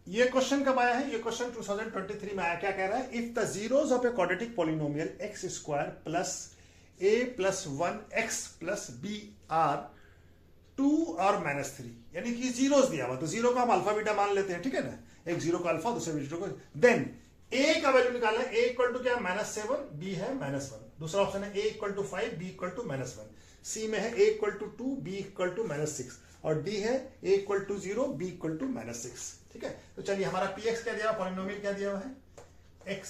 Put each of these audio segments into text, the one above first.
ये क्वेश्चन कब आया है? ये क्वेश्चन 2023 में आया। क्या कह रहा है? If the zeros of a quadratic polynomial x square plus a plus 1 x plus b are 2 और -3, यानी कि जीरोस दिया हुआ, तो जीरो को हम अल्फा बीटा मान लेते हैं, ठीक है ना, एक जीरो को अल्फा, दूसरे जीरो को, देन ए का वैल्यू निकालना है। ए इक्वल टू क्या है? -7, बी है -1। दूसरा ऑप्शन है A equal to 5, B equal to -1। C में है A equal to 2, B equal to -6, और डी है A equal to 0, B equal to -6। ठीक है, तो चलिए हमारा पी एक्स क्या दिया हुआ, पॉलिनोमियल क्या दिया हुआ है? X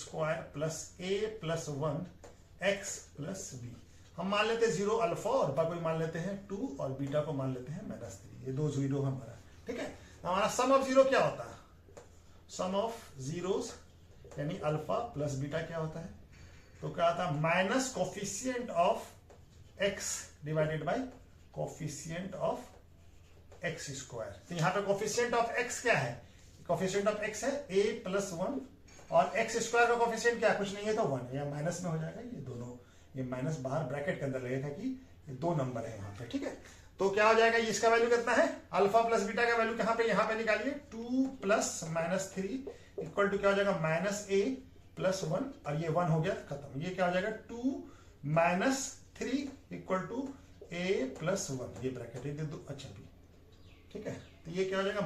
square plus a plus 1 x plus B. हम मान लेते हैं 0 अल्फा, और अल्फा को मान लेते हैं 2, और बीटा को मान लेते हैं -3। ये दो जीरो हमारा, ठीक है। हमारा सम ऑफ जीरो क्या होता है? सम ऑफ जीरोस यानी अल्फा प्लस बीटा क्या होता है? तो क्या होता है? Minus coefficient of x divided by coefficient of x square. तो यहां पे कोफिशिएंट ऑफ एक्स क्या है? कोफिशिएंट ऑफ एक्स है a प्लस 1, और एक्स स्क्वायर का कोफिशिएंट क्या? कुछ नहीं है, तो 1 या माइनस में हो जाएगा। ये दोनों, ये माइनस बाहर ब्रैकेट के अंदर लगेगा कि ये दो नंबर है यहाँ पे, ठीक है। तो क्या हो जाएगा? इसका वैल्यू कितना है? अल्फा प्लस बीटा का वैल्यू कहां पे? यहाँ पे निकालिए। 2 प्लस -3 इक्वल टू क्या हो जाएगा? -a प्लस 1, और ये 1 हो गया, खत्म। ये क्या हो जाएगा? 2 - 3 इक्वल टू a प्लस 1, ये ब्रैकेट है, दो अच्छा भी, ठीक है। तो ये क्या हो जाएगा?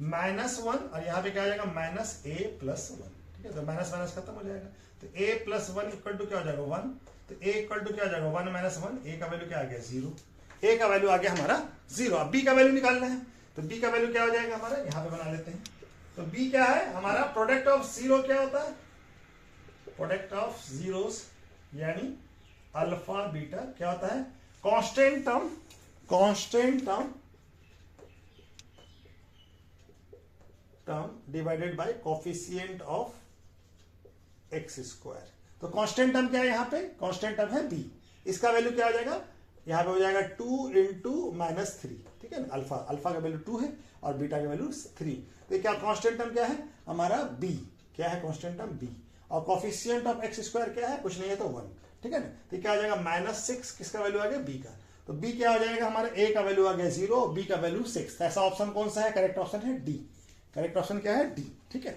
-1, और यहाँ पे क्या हो जाएगा? -a प्लस 1, ठीक है। तो माइनस माइनस खत्म हो जाएगा। तो a प्लस 1 इक्वल टू क्या हो जाएगा? 1। तो a इक्वल टू क्या हो जाएगा? 1 - 1, a का वैल्यू क्या आ गया? 0। a का वैल्यू आ गया हमारा 0। अब b का वैल्यू निकालना है, तो b का वैल्यू क्या हो जाएगा हमारा? यहाँ पे बना लेते हैं। तो b क्या है हमारा? प्रोडक्ट ऑफ जीरो क्या होता है? प्रोडक्ट ऑफ जीरोस यानी अल्फा बीटा क्या होता है? Constant term divided by coefficient of x square. तो कांस्टेंट टर्म क्या है यहाँ पे? कांस्टेंट टर्म है b। इसका वैल्यू क्या हो जाएगा? यहाँ पे हो जाएगा 2 × -3, ठीक है ना। अल्फा का वैल्यू 2 है और बीटा का वैल्यू 3। तो क्या कांस्टेंट टर्म क्या है हमारा? b। क्या है कांस्टेंट टर्म? b। और कोफिशिएंट ऑफ एक्स स्क्वायर क्या है? कुछ नहीं है, तो 1, ठीक है ना। तो क्या हो जाएगा? -6, किसका वैल्यू आ गया? b का। तो b क्या हो जाएगा हमारा? a का वैल्यू आ गया 0, b का वैल्यू 6। ऐसा ऑप्शन कौन सा है? करेक्ट ऑप्शन है डी। करेक्ट ऑप्शन क्या है? डी, ठीक है।